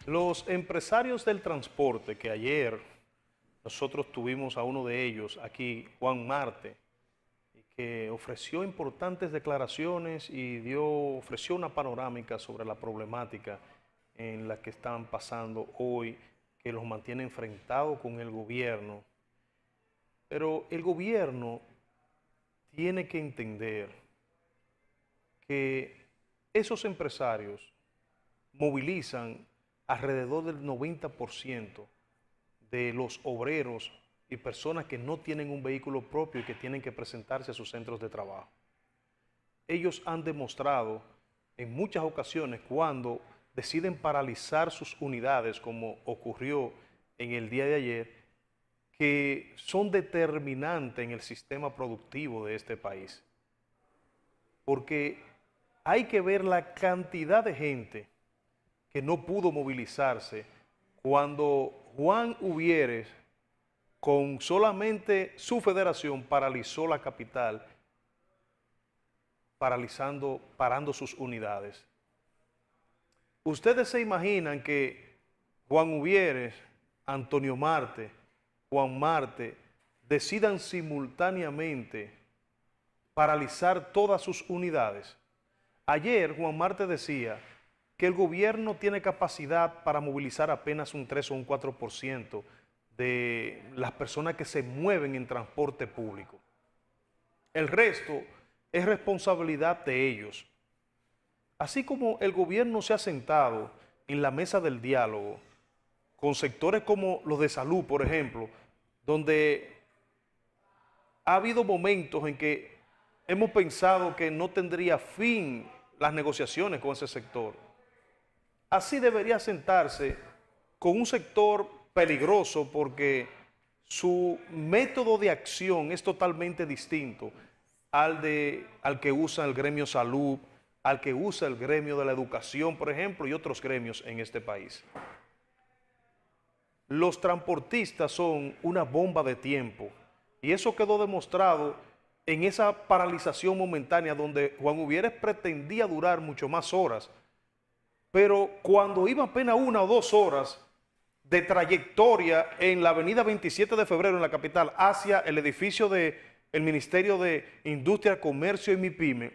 Los empresarios del transporte, que ayer nosotros tuvimos a uno de ellos aquí, Juan Marte, que ofreció importantes declaraciones y ofreció una panorámica sobre la problemática en la que están pasando hoy, que los mantiene enfrentados con el gobierno. Pero el gobierno tiene que entender que esos empresarios movilizan alrededor del 90% de los obreros y personas que no tienen un vehículo propio y que tienen que presentarse a sus centros de trabajo. Ellos han demostrado en muchas ocasiones cuando deciden paralizar sus unidades, como ocurrió en el día de ayer, que son determinantes en el sistema productivo de este país. Porque hay que ver la cantidad de gente que no pudo movilizarse cuando Juan Uvieres, con solamente su federación, paralizó la capital, parando sus unidades. Ustedes se imaginan que Juan Uvieres, Antonio Marte, Juan Marte, decidan simultáneamente paralizar todas sus unidades. Ayer Juan Marte decía que el gobierno tiene capacidad para movilizar apenas un 3 o un 4% de las personas que se mueven en transporte público. El resto es responsabilidad de ellos. Así como el gobierno se ha sentado en la mesa del diálogo con sectores como los de salud, por ejemplo, donde ha habido momentos en que hemos pensado que no tendría fin las negociaciones con ese sector. Así debería sentarse con un sector peligroso porque su método de acción es totalmente distinto al que usa el gremio salud, al que usa el gremio de la educación, por ejemplo, y otros gremios en este país. Los transportistas son una bomba de tiempo y eso quedó demostrado en esa paralización momentánea donde Juan Uvieres pretendía durar mucho más horas, pero cuando iba apenas 1 o 2 horas de trayectoria en la avenida 27 de febrero en la capital hacia el edificio del Ministerio de Industria, Comercio y MIPYME,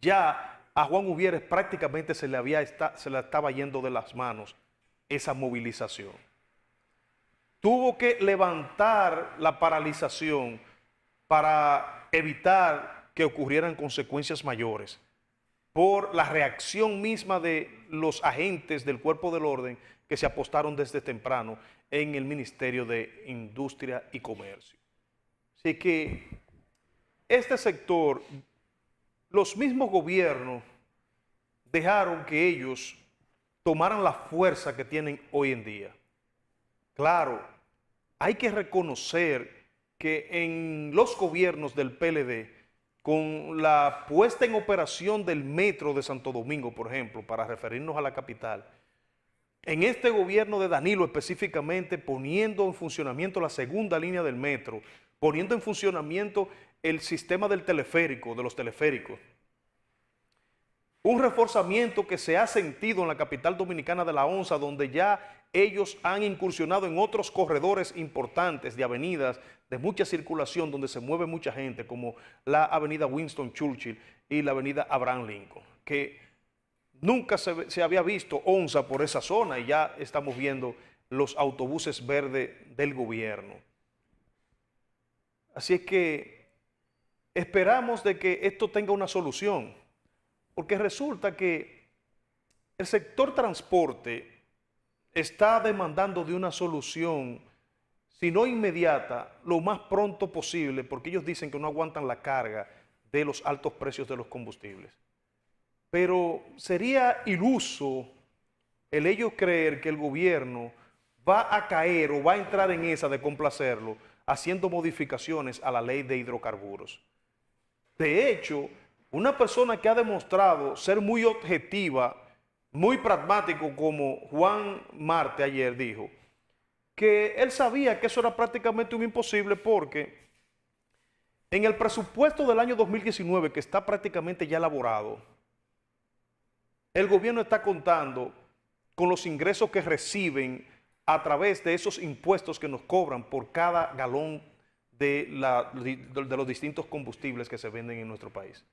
ya a Juan Uvieres prácticamente se le estaba yendo de las manos esa movilización. Tuvo que levantar la paralización para evitar que ocurrieran consecuencias mayores por la reacción misma de los agentes del cuerpo del orden que se apostaron desde temprano en el Ministerio de Industria y Comercio. Así que este sector, los mismos gobiernos dejaron que ellos tomaran la fuerza que tienen hoy en día. Claro, hay que reconocer que en los gobiernos del PLD, con la puesta en operación del metro de Santo Domingo, por ejemplo, para referirnos a la capital, en este gobierno de Danilo específicamente, poniendo en funcionamiento la segunda línea del metro, poniendo en funcionamiento el sistema del teleférico, de los teleféricos, un reforzamiento que se ha sentido en la capital dominicana de la onza, donde ya ellos han incursionado en otros corredores importantes de avenidas de mucha circulación, donde se mueve mucha gente, como la avenida Winston Churchill y la avenida Abraham Lincoln, que nunca se había visto onza por esa zona y ya estamos viendo los autobuses verdes del gobierno. Así es que esperamos de que esto tenga una solución, porque resulta que el sector transporte está demandando de una solución, si no inmediata, lo más pronto posible, porque ellos dicen que no aguantan la carga de los altos precios de los combustibles. Pero sería iluso el ellos creer que el gobierno va a caer o va a entrar en esa de complacerlo haciendo modificaciones a la ley de hidrocarburos. De hecho, una persona que ha demostrado ser muy objetiva, muy pragmático, como Juan Marte ayer dijo, que él sabía que eso era prácticamente un imposible porque en el presupuesto del año 2019, que está prácticamente ya elaborado, el gobierno está contando con los ingresos que reciben a través de esos impuestos que nos cobran por cada galón de los distintos combustibles que se venden en nuestro país.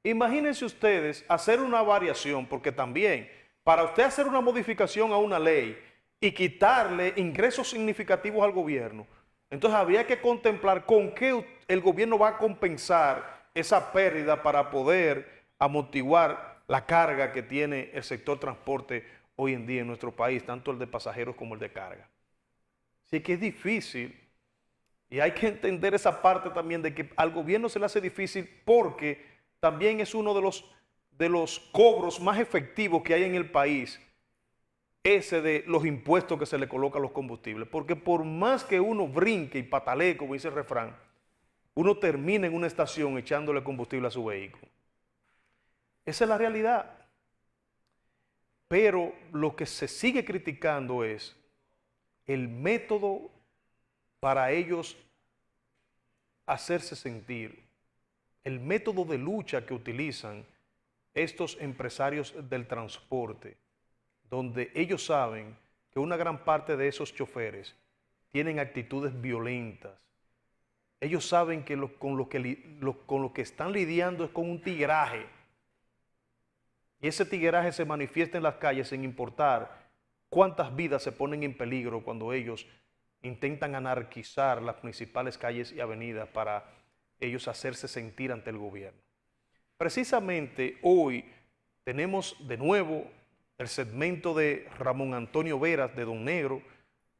Imagínense ustedes hacer una variación, porque también para usted hacer una modificación a una ley y quitarle ingresos significativos al gobierno, entonces habría que contemplar con qué el gobierno va a compensar esa pérdida para poder amortiguar la carga que tiene el sector transporte hoy en día en nuestro país, tanto el de pasajeros como el de carga. Así que es difícil y hay que entender esa parte también de que al gobierno se le hace difícil porque también es uno de los cobros más efectivos que hay en el país, ese de los impuestos que se le colocan a los combustibles. Porque por más que uno brinque y patalee, como dice el refrán, uno termina en una estación echándole combustible a su vehículo. Esa es la realidad. Pero lo que se sigue criticando es el método para ellos hacerse sentir, el método de lucha que utilizan estos empresarios del transporte, donde ellos saben que una gran parte de esos choferes tienen actitudes violentas. Ellos saben que con lo que están lidiando es con un tigueraje. Y ese tigueraje se manifiesta en las calles sin importar cuántas vidas se ponen en peligro cuando ellos intentan anarquizar las principales calles y avenidas para ellos hacerse sentir ante el gobierno. Precisamente hoy tenemos de nuevo el segmento de Ramón Antonio Veras de Don Negro,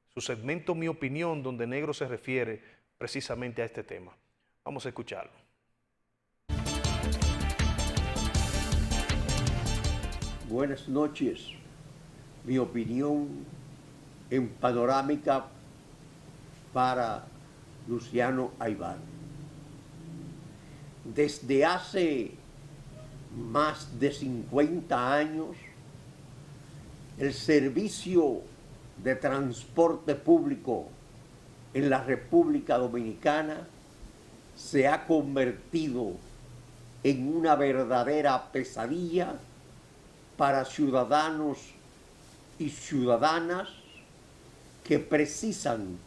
su segmento Mi Opinión, donde Negro se refiere precisamente a este tema. Vamos a escucharlo. Buenas noches. Mi opinión en panorámica para Luciano Aybar. Desde hace más de 50 años, el servicio de transporte público en la República Dominicana se ha convertido en una verdadera pesadilla para ciudadanos y ciudadanas que precisan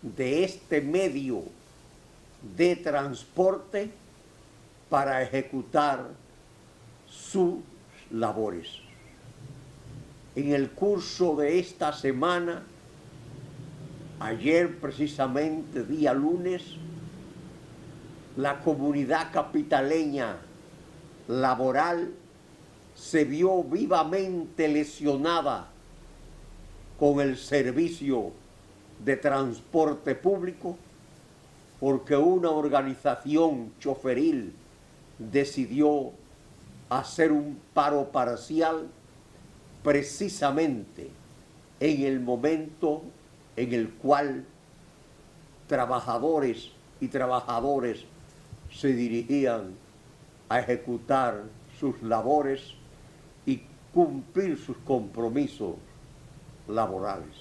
de este medio de transporte para ejecutar sus labores. En el curso de esta semana, ayer precisamente, día lunes, la comunidad capitaleña laboral se vio vivamente lesionada con el servicio de transporte público porque una organización choferil decidió hacer un paro parcial precisamente en el momento en el cual trabajadores y trabajadoras se dirigían a ejecutar sus labores y cumplir sus compromisos laborales.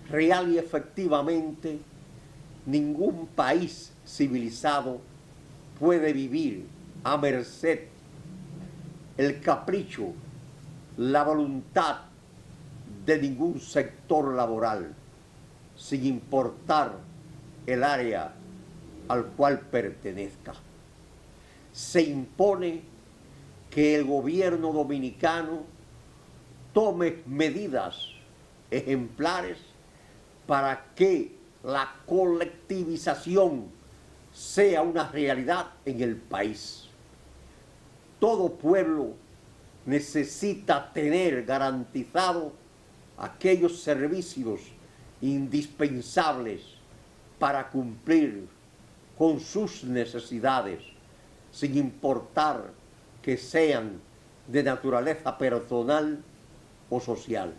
Real y efectivamente, ningún país civilizado puede vivir a merced el capricho, la voluntad de ningún sector laboral, sin importar el área al cual pertenezca. Se impone que el gobierno dominicano tome medidas ejemplares para que la colectivización sea una realidad en el país. Todo pueblo necesita tener garantizado aquellos servicios indispensables para cumplir con sus necesidades, sin importar que sean de naturaleza personal o social.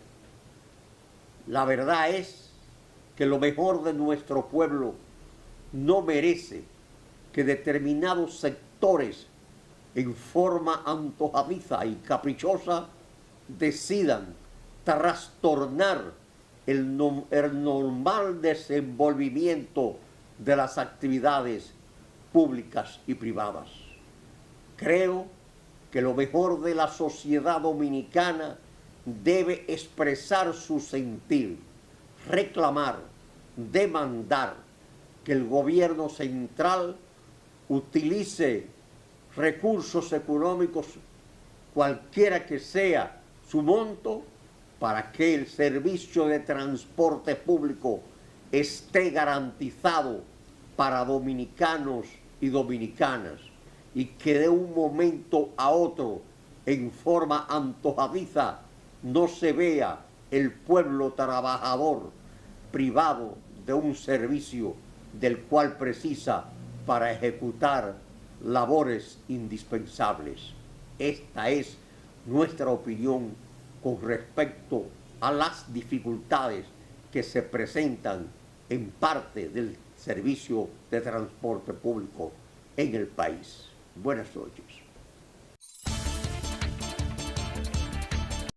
La verdad es que lo mejor de nuestro pueblo no merece que determinados sectores en forma antojadiza y caprichosa decidan trastornar el normal desenvolvimiento de las actividades públicas y privadas. Creo que lo mejor de la sociedad dominicana debe expresar su sentir, reclamar, demandar que el gobierno central utilice recursos económicos, cualquiera que sea su monto, para que el servicio de transporte público esté garantizado para dominicanos y dominicanas, y que de un momento a otro, en forma antojadiza, no se vea el pueblo trabajador privado de un servicio del cual precisa para ejecutar labores indispensables. Esta es nuestra opinión con respecto a las dificultades que se presentan en parte del servicio de transporte público en el país. Buenas noches.